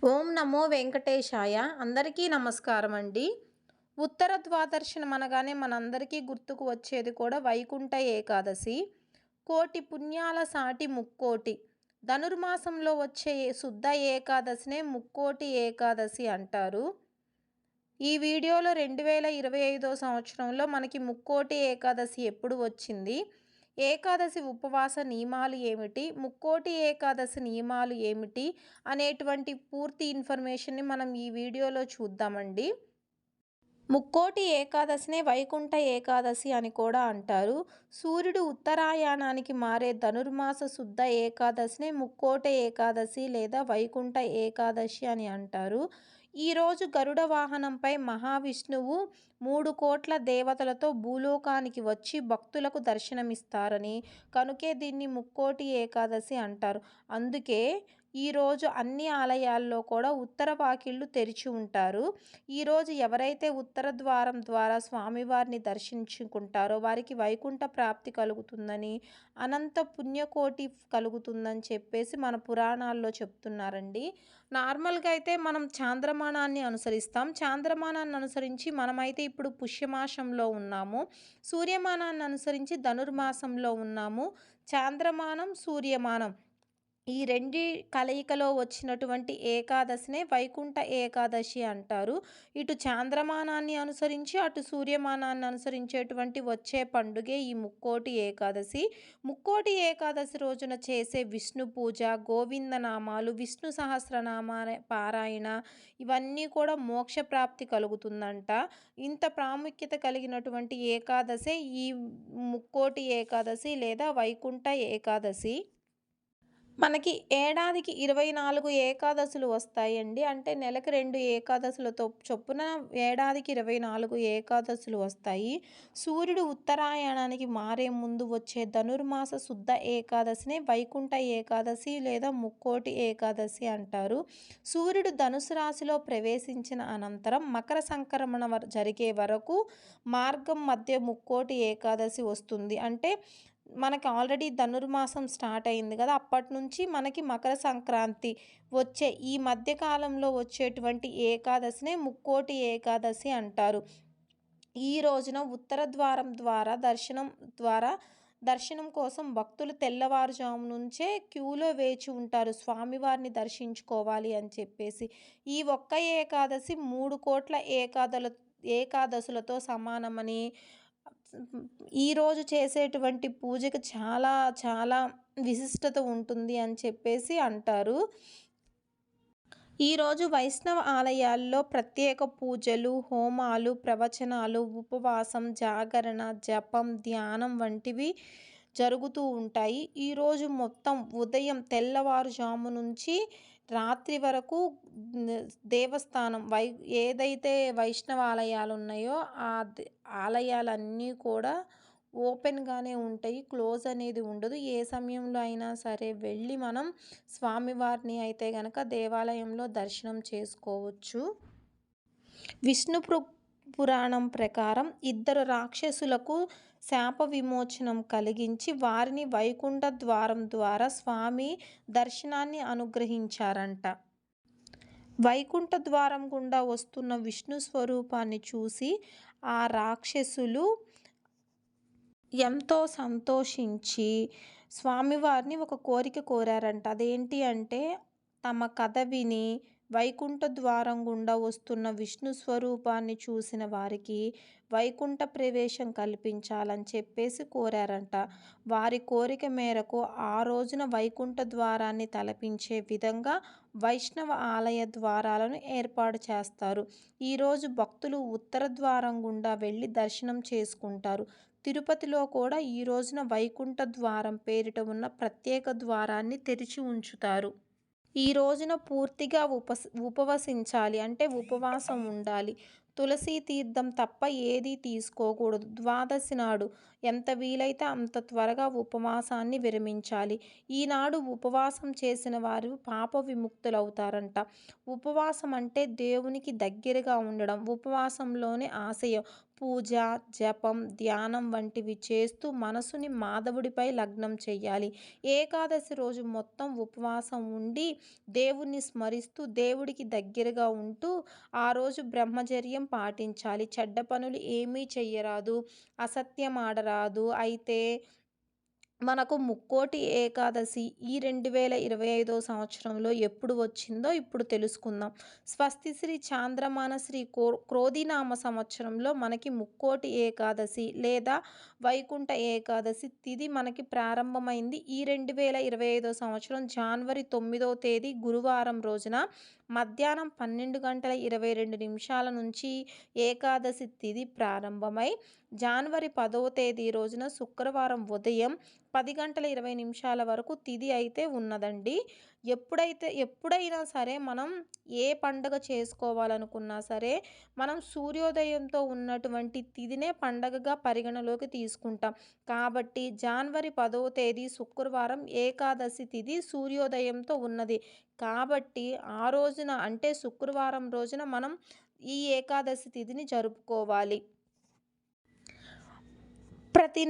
ఓం నమో వెంకటేశాయ. అందరికీ నమస్కారం అండి. ఉత్తర ద్వాదర్శనం అనగానే మనందరికీ గుర్తుకు వచ్చేది కూడా వైకుంఠ ఏకాదశి. కోటి పుణ్యాల సాటి ముక్కోటి. ధనుర్మాసంలో వచ్చే శుద్ధ ఏకాదశినే ముక్కోటి ఏకాదశి అంటారు. ఈ వీడియోలో 2025 సంవత్సరంలో మనకి ముక్కోటి ఏకాదశి ఎప్పుడు వచ్చింది? ఏకాదశి ఉపవాస నియమాలు ఏమిటి? ముక్కోటి ఏకాదశి నియమాలు ఏమిటి? అనేటువంటి పూర్తి ఇన్ఫర్మేషన్‌ని మనం ఈ వీడియోలో చూద్దామండి. ముక్కోటి ఏకాదశినే వైకుంఠ ఏకాదశి అని కూడా అంటారు. సూర్యుడు ఉత్తరాయణానికి మారే ధనుర్మాస శుద్ధ ఏకాదశినే ముక్కోటి ఏకాదశి లేదా వైకుంఠ ఏకాదశి అని అంటారు. ఈరోజు గరుడ వాహనంపై మహావిష్ణువు 3,00,00,000 దేవతలతో భూలోకానికి వచ్చి భక్తులకు దర్శనమిస్తారని, కనుకే దీన్ని ముక్కోటి ఏకాదశి అంటారు. అందుకే ఈరోజు అన్ని ఆలయాల్లో కూడా ఉత్తర వాకిళ్లు తెరిచి ఉంటారు. ఈరోజు ఎవరైతే ఉత్తర ద్వారం ద్వారా స్వామివారిని దర్శించుకుంటారో వారికి వైకుంఠ ప్రాప్తి కలుగుతుందని, అనంత పుణ్యకోటి కలుగుతుందని చెప్పేసి మన పురాణాల్లో చెప్తున్నారండి. నార్మల్‌గా అయితే మనం చాంద్రమానాన్ని అనుసరిస్తాం. చాంద్రమానాన్ని అనుసరించి మనమైతే ఇప్పుడు పుష్యమాసంలో ఉన్నాము. సూర్యమానాన్ని అనుసరించి ధనుర్మాసంలో ఉన్నాము. చాంద్రమానం, సూర్యమానం ఈ రెండి కలయికలో వచ్చినటువంటి ఏకాదశినే వైకుంఠ ఏకాదశి అంటారు. ఇటు చాంద్రమానాన్ని అనుసరించి, అటు సూర్యమానాన్ని అనుసరించేటువంటి వచ్చే పండుగే ఈ ముక్కోటి ఏకాదశి. ముక్కోటి ఏకాదశి రోజున చేసే విష్ణు పూజ, గోవిందనామాలు, విష్ణు సహస్రనామాల పారాయణ ఇవన్నీ కూడా మోక్ష ప్రాప్తి కలుగుతుందంట. ఇంత ప్రాముఖ్యత కలిగినటువంటి ఏకాదశే ఈ ముక్కోటి ఏకాదశి లేదా వైకుంఠ ఏకాదశి. మనకి ఏడాదికి 24 ఏకాదశులు వస్తాయండి. అంటే నెలకు 2 ఏకాదశులతో చొప్పున ఏడాదికి 24 ఏకాదశులు వస్తాయి. సూర్యుడు ఉత్తరాయణానికి మారే ముందు వచ్చే ధనుర్మాస శుద్ధ ఏకాదశినే వైకుంఠ ఏకాదశి లేదా ముక్కోటి ఏకాదశి అంటారు. సూర్యుడు ధనుసు రాశిలో ప్రవేశించిన అనంతరం మకర సంక్రమణ జరిగే వరకు మార్గం మధ్య ముక్కోటి ఏకాదశి వస్తుంది. అంటే మనకి ఆల్రెడీ ధనుర్మాసం స్టార్ట్ అయింది కదా! అప్పటి నుంచి మనకి మకర సంక్రాంతి వచ్చే ఈ మధ్య కాలంలో వచ్చేటువంటి ఏకాదశినే ముక్కోటి ఏకాదశి అంటారు. ఈ రోజున ఉత్తర ద్వారం దర్శనం కోసం భక్తులు తెల్లవారుజాము నుంచే క్యూలో వేచి ఉంటారు స్వామివారిని దర్శించుకోవాలి అని చెప్పేసి. ఈ ఒక్క ఏకాదశి 3,00,00,000 ఏకాదశులతో సమానమని, ఈరోజు చేసేటువంటి పూజకి చాలా చాలా విశిష్టత ఉంటుంది అని చెప్పేసి అంటారు. ఈరోజు వైష్ణవ ఆలయాల్లో ప్రత్యేక పూజలు, హోమాలు, ప్రవచనాలు, ఉపవాసం, జాగరణ, జపం, ధ్యానం వంటివి జరుగుతూ ఉంటాయి. ఈరోజు మొత్తం ఉదయం తెల్లవారుజాము నుంచి రాత్రి వరకు దేవస్థానం ఏదైతే వైష్ణవ ఆలయాలు ఉన్నాయో ఆ ఆలయాలన్నీ కూడా ఓపెన్‌గానే ఉంటాయి. క్లోజ్ అనేది ఉండదు. ఏ సమయంలో అయినా సరే వెళ్ళి మనం స్వామివారిని అయితే గనక దేవాలయంలో దర్శనం చేసుకోవచ్చు. విష్ణు పురాణం ప్రకారం 2 రాక్షసులకు శాప విమోచనం కలిగించి వారిని వైకుంఠ ద్వారం ద్వారా స్వామి దర్శనాన్ని అనుగ్రహించారంట. వైకుంఠ ద్వారం గుండా వస్తున్న విష్ణు స్వరూపాన్ని చూసి ఆ రాక్షసులు ఎంతో సంతోషించి స్వామివారిని ఒక కోరిక కోరారంట. అదేంటి అంటే తమ కథ విని వైకుంఠ ద్వారం గుండా వస్తున్న విష్ణు స్వరూపాన్ని చూసిన వారికి వైకుంఠ ప్రవేశం కల్పించాలని చెప్పేసి కోరారంట. వారి కోరిక మేరకు ఆ రోజున వైకుంఠ ద్వారాన్ని తలపించే విధంగా వైష్ణవ ఆలయ ద్వారాలను ఏర్పాటు చేస్తారు. ఈరోజు భక్తులు ఉత్తర ద్వారం గుండా వెళ్ళి దర్శనం చేసుకుంటారు. తిరుపతిలో కూడా ఈ రోజున వైకుంఠ ద్వారం పేరిట ఉన్న ప్రత్యేక ద్వారాన్ని తెరిచి ఉంచుతారు. ఈ రోజున పూర్తిగా ఉపవసించాలి. అంటే ఉపవాసం ఉండాలి. తులసి తీర్థం తప్ప ఏదీ తీసుకోకూడదు. ద్వాదశి నాడు ఎంత వీలైతే అంత త్వరగా ఉపవాసాన్ని విరమించాలి. ఈనాడు ఉపవాసం చేసిన వారు పాప విముక్తులవుతారంట. ఉపవాసం అంటే దేవునికి దగ్గరగా ఉండడం. ఉపవాసంలోనే ఆశయం పూజ, జపం, ధ్యానం వంటివి చేస్తూ మనసుని మాధవుడిపై లగ్నం చెయ్యాలి. ఏకాదశి రోజు మొత్తం ఉపవాసం ఉండి దేవుణ్ణి స్మరిస్తూ దేవుడికి దగ్గరగా ఉంటూ ఆ రోజు బ్రహ్మచర్యం పాటించాలి. చెడ్డ పనులు ఏమీ చెయ్యరాదు, అసత్యం ఆడరాదు. అయితే మనకు ముక్కోటి ఏకాదశి ఈ 2025 సంవత్సరంలో ఎప్పుడు వచ్చిందో ఇప్పుడు తెలుసుకుందాం. స్వస్తి శ్రీ చాంద్రమాన శ్రీ క్రోధినామ సంవత్సరంలో మనకి ముక్కోటి ఏకాదశి లేదా వైకుంఠ ఏకాదశి తిథి మనకి ప్రారంభమైంది. ఈ 2025 సంవత్సరం జనవరి 9వ తేదీ గురువారం రోజున మధ్యాహ్నం 12:22 నుంచి ఏకాదశి తిథి ప్రారంభమై జనవరి 10వ తేదీ రోజున శుక్రవారం ఉదయం 10:20 వరకు తిథి అయితే ఉన్నదండి. ఎప్పుడైనా సరే మనం ఏ పండగ చేసుకోవాలనుకున్నా సరే మనం సూర్యోదయంతో ఉన్నటువంటి తిథినే పండగగా పరిగణలోకి తీసుకుంటాం. కాబట్టి జనవరి 10వ తేదీ శుక్రవారం ఏకాదశి తిథి సూర్యోదయంతో ఉన్నది. కాబట్టి ఆ రోజున అంటే శుక్రవారం రోజున మనం ఈ ఏకాదశి తిథిని జరుపుకోవాలి. ప్రతి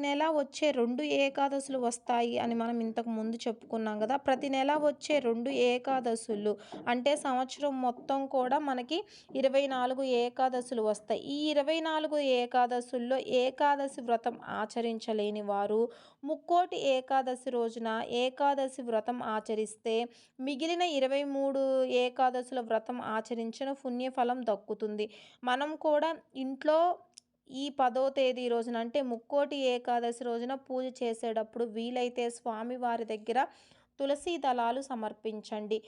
నెల వచ్చే 2 ఏకాదశులు వస్తాయి అని మనం ఇంతకు ముందు చెప్పుకున్నాం కదా! ప్రతి నెల వచ్చే 2 ఏకాదశులు అంటే సంవత్సరం మొత్తం కూడా మనకి 24 ఏకాదశులు వస్తాయి. ఈ 24 ఏకాదశుల్లో ఏకాదశి వ్రతం ఆచరించలేని వారు ముక్కోటి ఏకాదశి రోజున ఏకాదశి వ్రతం ఆచరిస్తే మిగిలిన 23 ఏకాదశుల వ్రతం ఆచరించిన పుణ్యఫలం దక్కుతుంది. మనం కూడా ఇంట్లో ఈ 10వ తేదీ రోజున అంటే ముక్కోటి ఏకాదశి రోజున పూజ చేసేటప్పుడు వీలైతే స్వామివారి దగ్గర తులసి దళాలు సమర్పించండి.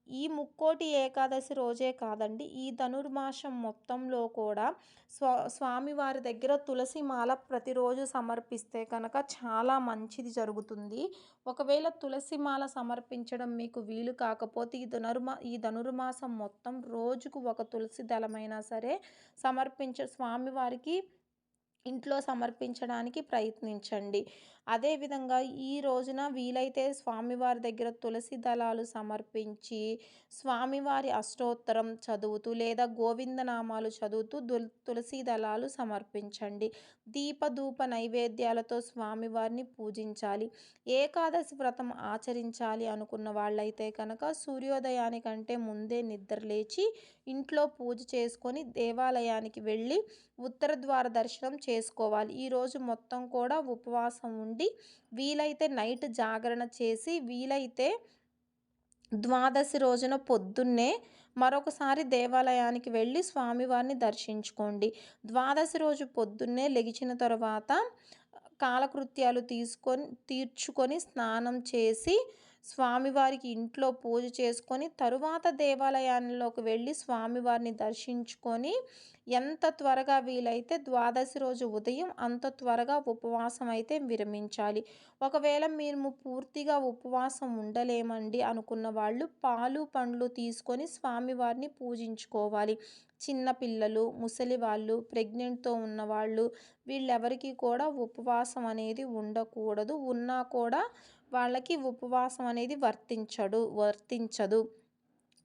ఈ ముక్కోటి ఏకాదశి రోజే కాదండి, ఈ ధనుర్మాసం మొత్తంలో కూడా స్వామివారి దగ్గర తులసి మాల ప్రతిరోజు సమర్పిస్తే కనుక చాలా మంచిది జరుగుతుంది. ఒకవేళ తులసి మాల సమర్పించడం మీకు వీలు కాకపోతే ఈ ధనుర్మాసం మొత్తం రోజుకు ఒక తులసి దళమైనా సరే స్వామివారికి ఇంట్లో సమర్పించడానికి ప్రయత్నించండి. అదేవిధంగా ఈ రోజున వీలైతే స్వామివారి దగ్గర తులసి దళాలు సమర్పించి స్వామివారి అష్టోత్తరం చదువుతూ లేదా గోవిందనామాలు చదువుతూ తులసి దళాలు సమర్పించండి. దీపధూప నైవేద్యాలతో స్వామివారిని పూజించాలి. ఏకాదశి వ్రతం ఆచరించాలి అనుకున్న వాళ్ళైతే కనుక సూర్యోదయానికంటే ముందే నిద్రలేచి ఇంట్లో పూజ చేసుకొని దేవాలయానికి వెళ్ళి ఉత్తర ద్వార దర్శనం చేసుకోవాలి. ఈరోజు మొత్తం కూడా ఉపవాసం ఉండి వీలైతే నైట్ జాగరణ చేసి వీలైతే ద్వాదశి రోజున పొద్దున్నే మరొకసారి దేవాలయానికి వెళ్ళి స్వామివారిని దర్శించుకోండి. ద్వాదశి రోజు పొద్దున్నే లెగిచిన తర్వాత కాలకృత్యాలు తీర్చుకొని స్నానం చేసి స్వామివారికి ఇంట్లో పూజ చేసుకొని తరువాత దేవాలయాల్లోకి వెళ్ళి స్వామివారిని దర్శించుకొని ఎంత త్వరగా వీలైతే ద్వాదశి రోజు ఉదయం అంత త్వరగా ఉపవాసం అయితే విరమించాలి. ఒకవేళ మేము పూర్తిగా ఉపవాసం ఉండలేమండి అనుకున్న వాళ్ళు పాలు పండ్లు తీసుకొని స్వామివారిని పూజించుకోవాలి. చిన్నపిల్లలు, ముసలి వాళ్ళు, ప్రెగ్నెంట్తో ఉన్నవాళ్ళు వీళ్ళెవరికి కూడా ఉపవాసం అనేది ఉండకూడదు. ఉన్నా కూడా వాళ్ళకి ఉపవాసం అనేది వర్తించదు.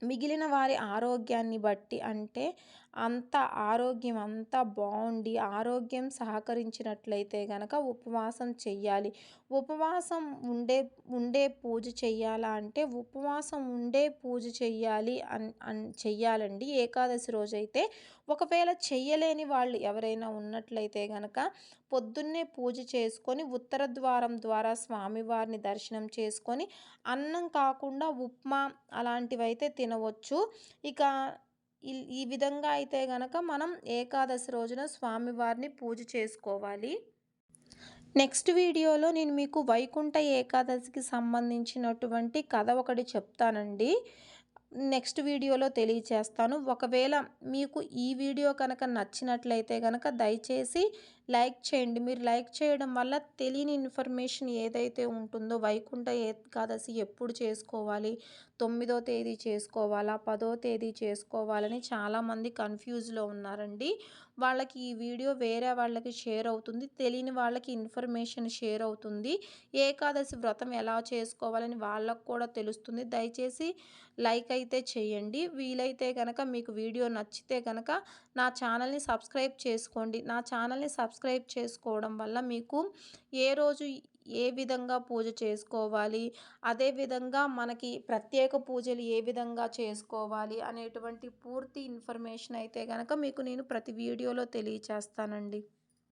మిగిలిన వారి ఆరోగ్యాన్ని బట్టి అంటే ఆరోగ్యం అంతా బాగుండి ఆరోగ్యం సహకరించినట్లయితే గనక ఉపవాసం చెయ్యాలి. ఉపవాసం ఉండే పూజ చెయ్యాలా అంటే ఉపవాసం ఉండే పూజ చెయ్యాలి చెయ్యాలండి ఏకాదశి రోజైతే. ఒకవేళ చెయ్యలేని వాళ్ళు ఎవరైనా ఉన్నట్లయితే గనక పొద్దున్నే పూజ చేసుకొని ఉత్తర ద్వారం ద్వారా స్వామివారిని దర్శనం చేసుకొని అన్నం కాకుండా ఉప్మా అలాంటివైతే తినవచ్చు. ఇక ఈ విధంగా అయితే గనక మనం ఏకాదశి రోజున స్వామివారిని పూజ చేసుకోవాలి. నెక్స్ట్ వీడియోలో నేను మీకు వైకుంఠ ఏకాదశికి సంబంధించినటువంటి కథ ఒకటి చెప్తానండి. నెక్స్ట్ వీడియోలో తెలియచేస్తాను. ఒకవేళ మీకు ఈ వీడియో కనుక నచ్చినట్లయితే కనుక దయచేసి లైక్ చేయండి. మీరు లైక్ చేయడం వల్ల తెలియని ఇన్ఫర్మేషన్ ఏదైతే ఉంటుందో వైకుంఠ ఏకాదశి ఎప్పుడు చేసుకోవాలి, 9వ తేదీ చేసుకోవాలా, 10వ తేదీ చేసుకోవాలని చాలామంది కన్‌ఫ్యూజ్‌లో ఉన్నారండి. వాళ్ళకి ఈ వీడియో వేరే వాళ్ళకి షేర్ అవుతుంది. తెలియని వాళ్ళకి ఇన్ఫర్మేషన్ షేర్ అవుతుంది. ఏకాదశి వ్రతం ఎలా చేసుకోవాలని వాళ్ళకి కూడా తెలుస్తుంది. దయచేసి లైక్ అయితే చేయండి. వీలైతే గనక మీకు వీడియో నచ్చితే గనక నా ఛానల్‌ని సబ్స్క్రైబ్ చేసుకోండి. నా ఛానల్‌ని సబ్స్క్రైబ్ చేసుకోవడం వల్ల మీకు ఏ రోజు ఏ విధంగా పూజ చేసుకోవాలి, అదేవిధంగా మనకి ప్రత్యేక పూజలు ఏ విధంగా చేసుకోవాలి అనేటువంటి పూర్తి ఇన్ఫర్మేషన్ అయితే గనక మీకు నేను ప్రతి వీడియోలో తెలియచేస్తానండి.